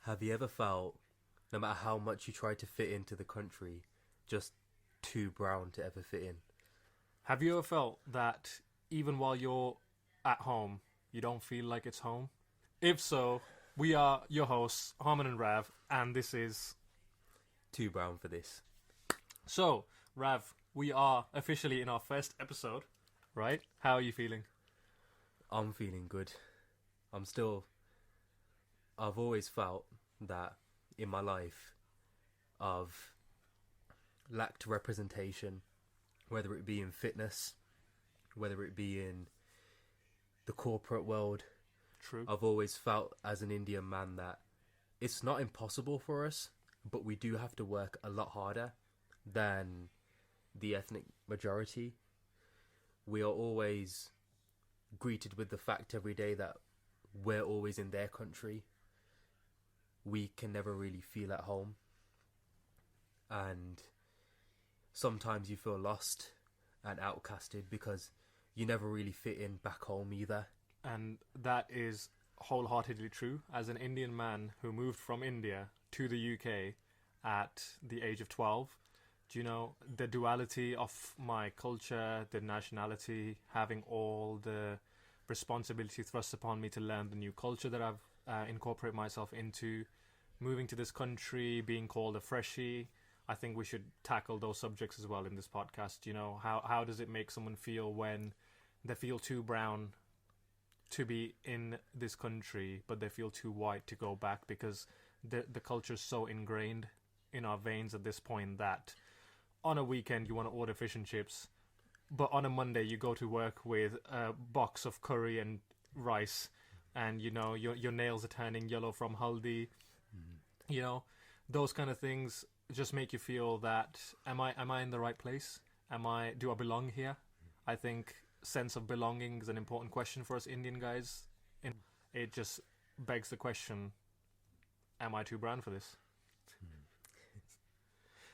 Have you ever felt, no matter how much you try to fit into the country, just too brown to ever fit in? Have you ever felt that even while you're at home, you don't feel like it's home? If so, we are your hosts, Harman and Rav, and this is... Too brown for this. So, Rav, we are officially in our first episode, right? How are you feeling? I'm feeling good. I've always felt that in my life I've lacked representation, whether it be in fitness, whether it be in the corporate world. True. I've always felt as an Indian man that it's not impossible for us, but we do have to work a lot harder than the ethnic majority. We are always greeted with the fact every day that we're always in their country. We can never really feel at home. And sometimes you feel lost and outcasted because you never really fit in back home either. And that is wholeheartedly true. As an Indian man who moved from India to the UK at the age of 12, do you know the duality of my culture, the nationality, having all the responsibility thrust upon me to learn the new culture that I've incorporated myself into, moving to this country, being called a freshie. I think we should tackle those subjects as well in this podcast. You know, how does it make someone feel when they feel too brown to be in this country, but they feel too white to go back, because the culture is so ingrained in our veins at this point that on a weekend you want to order fish and chips, but on a Monday you go to work with a box of curry and rice, and you know your nails are turning yellow from haldi. You know, those kind of things just make you feel that am I in the right place? Do I belong here? I think sense of belonging is an important question for us Indian guys. And it just begs the question, am I too brown for this?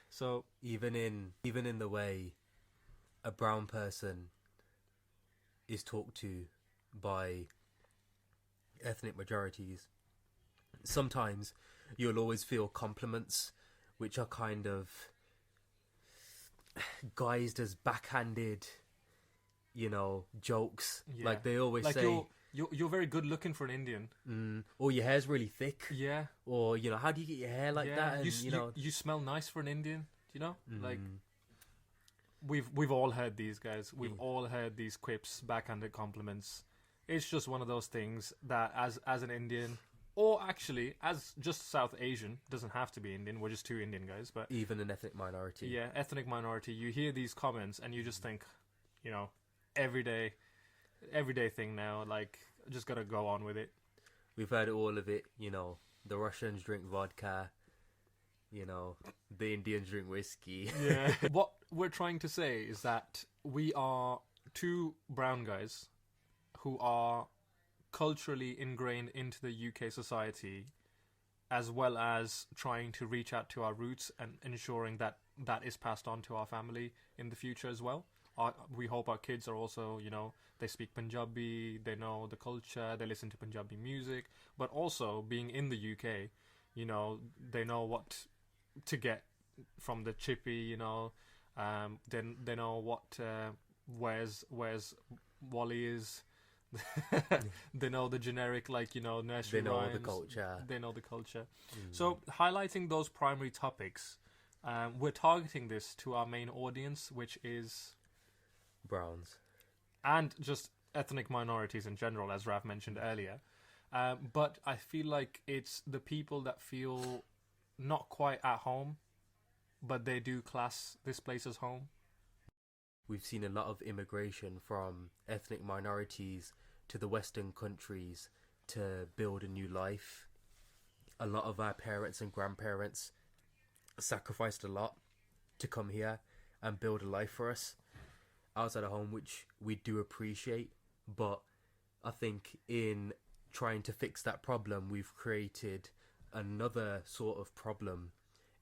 So Even in the way a brown person is talked to by ethnic majorities, sometimes you'll always feel compliments which are kind of guised as backhanded, you know, jokes. yeah. Like they always like say, you're very good looking for an Indian. or your hair's really thick. Yeah. Or, you know, how do you get your hair like that? And, you smell nice for an Indian. You know, like mm, we've all heard these guys. We've Mm. all heard these quips, backhanded compliments. It's just one of those things that as an Indian, or actually as just South Asian, doesn't have to be Indian. We're just two Indian guys, but even an ethnic minority. yeah, ethnic minority. You hear these comments and you just think, you know, everyday thing now. Like, just gotta go on with it. We've heard all of it, you know, the Russians drink vodka, you know, the Indians drink whiskey. Yeah. What we're trying to say is that we are two brown guys who are culturally ingrained into the UK society, as well as trying to reach out to our roots and ensuring that that is passed on to our family in the future as well. We hope our kids are also, you know, they speak Punjabi, they know the culture, they listen to Punjabi music, but also being in the UK, you know, they know what to get from the chippy, you know, then they know what where's Wally is. They know the generic, like, you know, nursery They know rhymes. the culture. They know the culture. So highlighting those primary topics, we're targeting this to our main audience, which is Browns. and just ethnic minorities in general, as Rav mentioned earlier. But I feel like it's the people that feel not quite at home, but they do class this place as home. We've seen a lot of immigration from ethnic minorities to the Western countries to build a new life. A lot of our parents and grandparents sacrificed a lot to come here and build a life for us outside of home, which we do appreciate. But I think in trying to fix that problem, we've created another sort of problem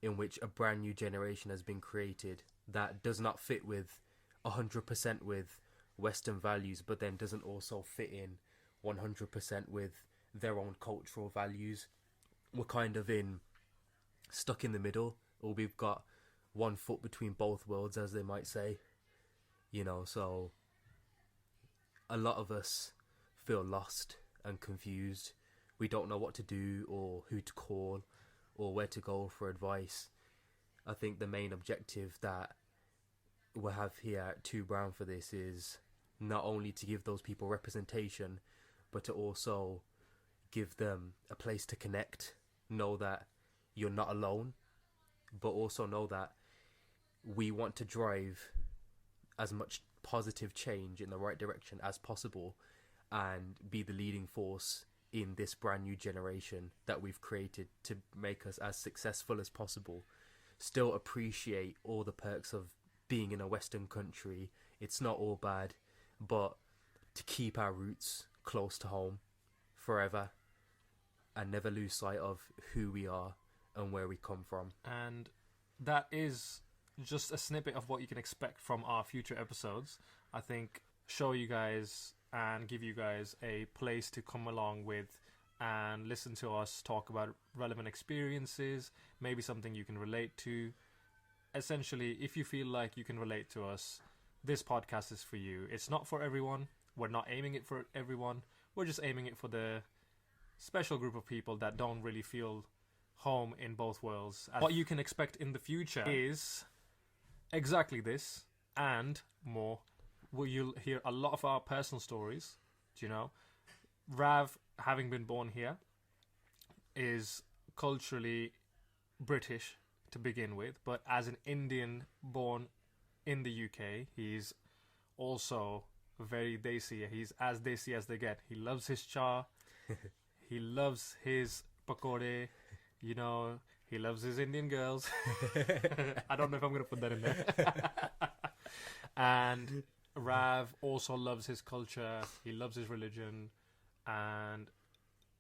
in which a brand new generation has been created that does not fit with 100% with Western values, but then doesn't also fit in 100% with their own cultural values. we're kind of stuck in the middle, or we've got one foot between both worlds, as they might say. So a lot of us feel lost and confused. We don't know what to do or who to call or where to go for advice. I think the main objective that we have here at Two Brown for this is not only to give those people representation, but to also give them a place to connect, know that you're not alone, but also know that we want to drive as much positive change in the right direction as possible and be the leading force in this brand new generation that we've created to make us as successful as possible. Still appreciate all the perks of being in a Western country. It's not all bad, but to keep our roots close to home forever and never lose sight of who we are and where we come from. And that is just a snippet of what you can expect from our future episodes. I think show you guys and give you guys a place to come along with and listen to us talk about relevant experiences, maybe something you can relate to. Essentially, if you feel like you can relate to us, this podcast is for you. It's not for everyone. We're not aiming it for everyone. We're just aiming it for the special group of people that don't really feel home in both worlds. And what you can expect in the future is exactly this and more. Well, you'll hear a lot of our personal stories. Rav, having been born here, is culturally British to begin with, but as an Indian born in the UK, he's also very desi. He's as desi as they get. He loves his cha. He loves his pakode. He loves his Indian girls. I don't know if I'm going to put that in there. And Rav also loves his culture. He loves his religion and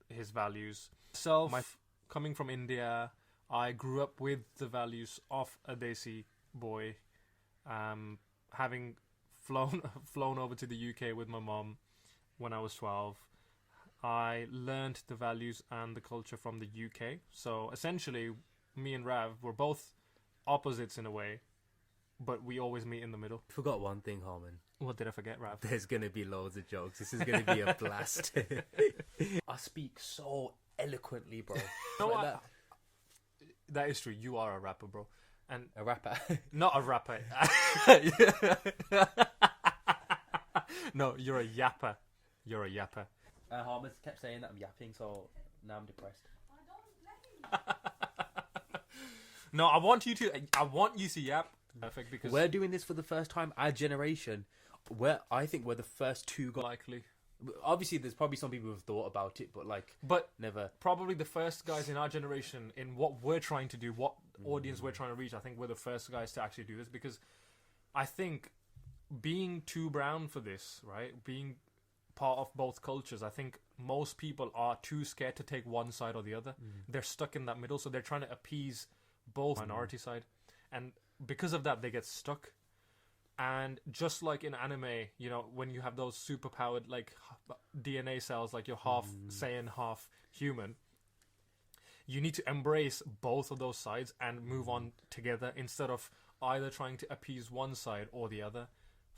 his values. Coming from India, I grew up with the values of a desi boy. Having flown over to the UK with my mom when I was 12, I learned the values and the culture from the UK. So essentially, me and Rav were both opposites in a way, but we always meet in the middle. Forgot one thing, Harman. What did I forget, Rav? There's going to be loads of jokes. This is going to be a blast. I speak so eloquently, bro. That is true. You are a rapper, bro. And a rapper? Not a rapper. No, you're a yapper. You're a yapper. Harman kept saying that I'm yapping, so now I'm depressed. No, I want you to yap. Perfect, because we're doing this for the first time. Our generation, I think we're the first two guys. Likely. Obviously, there's probably some people who've thought about it, but never. Probably the first guys in our generation in what we're trying to do, what audience we're trying to reach. I think we're the first guys to actually do this, because I think being too brown for this, right? Being part of both cultures, I think most people are too scared to take one side or the other. They're stuck in that middle, so they're trying to appease both minority side, and because of that, they get stuck. And just like in anime, when you have those superpowered DNA cells, like you're half Saiyan, half human, you need to embrace both of those sides and move on together instead of either trying to appease one side or the other.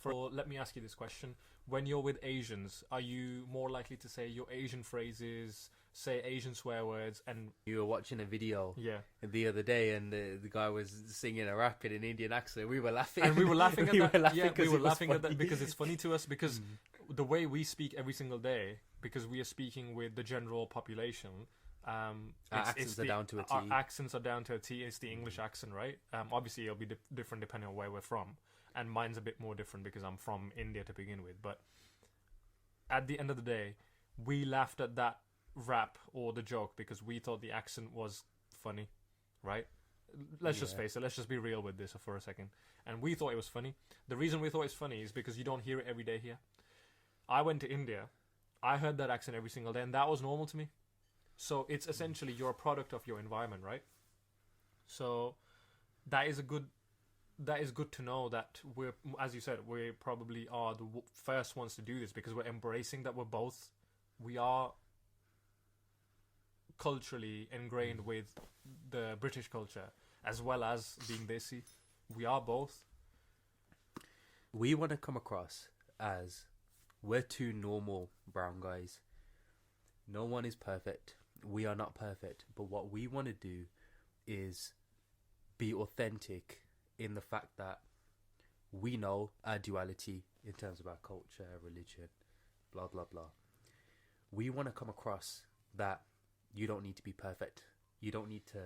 Let me ask you this question. When you're with Asians, are you more likely to say your Asian phrases, say Asian swear words? And you were watching a video the other day, and the guy was singing a rap in an Indian accent. We were laughing. And we were laughing at that. We were laughing at that because it's funny to us, because the way we speak every single day, because we are speaking with the general population, our accents are down to a T. Our accents are down to a T. It's the English accent, right? Obviously, it'll be different depending on where we're from. And mine's a bit more different because I'm from India to begin with. But at the end of the day, we laughed at that rap or the joke because we thought the accent was funny, right? Let's just face it. Let's just be real with this for a second. And we thought it was funny. The reason we thought it's funny is because you don't hear it every day here. I went to India. I heard that accent every single day, and that was normal to me. So it's essentially you're a product of your environment, right? So that is good to know that we're, as you said, we probably are the first ones to do this, because we're embracing that we are culturally ingrained with the British culture, as well as being Desi. We are both. We want to come across as we're two normal brown guys. No one is perfect. We are not perfect. But what we want to do is be authentic in the fact that we know our duality in terms of our culture, religion, blah, blah, blah. We want to come across that you don't need to be perfect. You don't need to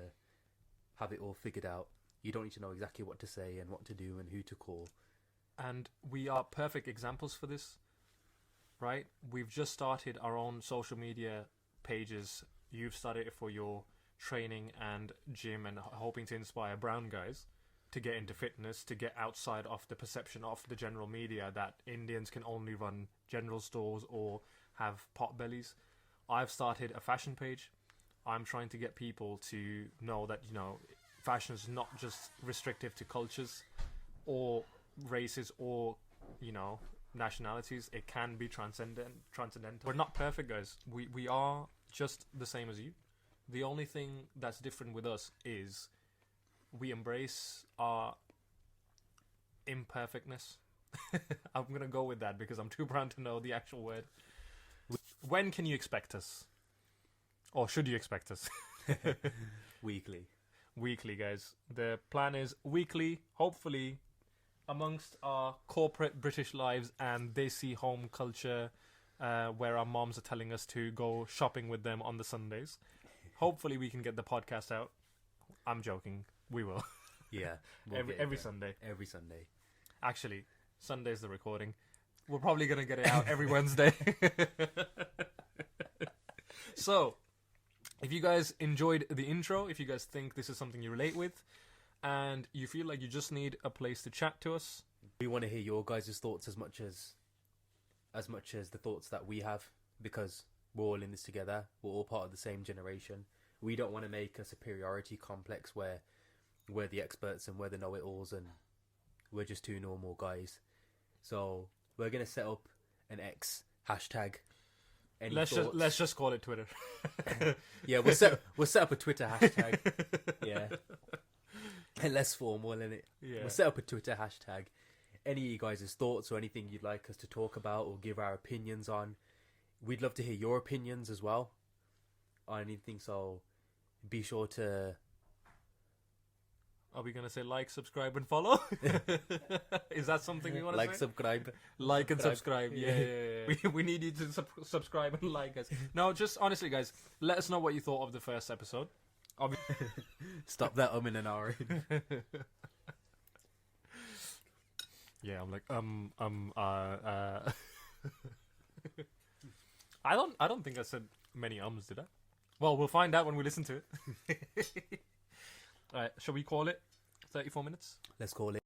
have it all figured out. You don't need to know exactly what to say and what to do and who to call. And we are perfect examples for this, right? We've just started our own social media pages. You've started it for your training and gym and hoping to inspire brown guys to get into fitness, to get outside of the perception of the general media that Indians can only run general stores or have pot bellies. I've started a fashion page. I'm trying to get people to know that, fashion is not just restrictive to cultures or races or, nationalities. It can be transcendental. We're not perfect, guys. We are just the same as you. The only thing that's different with us is we embrace our imperfectness. I'm going to go with that because I'm too brown to know the actual word. When can you expect us? Or should you expect us? Weekly. Weekly, guys. The plan is weekly, hopefully, amongst our corporate British lives and Desi home culture, where our moms are telling us to go shopping with them on the Sundays. Hopefully we can get the podcast out. I'm joking. We will. Yeah. Every Sunday. Every Sunday. Actually, Sunday's the recording. We're probably going to get it out every Wednesday. So, if you guys enjoyed the intro, if you guys think this is something you relate with, and you feel like you just need a place to chat to us, we want to hear your guys' thoughts as much as the thoughts that we have, because we're all in this together. We're all part of the same generation. We don't want to make a superiority complex where we're the experts and we're the know-it-alls and we're just two normal guys. So we're gonna set up an X hashtag. Let's just call it Twitter. Yeah, we'll set up a Twitter hashtag. Yeah, and less formal, innit? Yeah. We'll set up a Twitter hashtag. Any of you guys' thoughts or anything you'd like us to talk about or give our opinions on, we'd love to hear your opinions as well on anything. So be sure to. Are we going to say like, subscribe, and follow? Is that something we want to say? Subscribe. Like and subscribe. Yeah. We need you to subscribe and like us. No, just honestly, guys, let us know what you thought of the first episode. Stop that in an hour. Yeah, I'm like, I don't think I said many ums, did I? Well, we'll find out when we listen to it. Alright, shall we call it 34 minutes? Let's call it.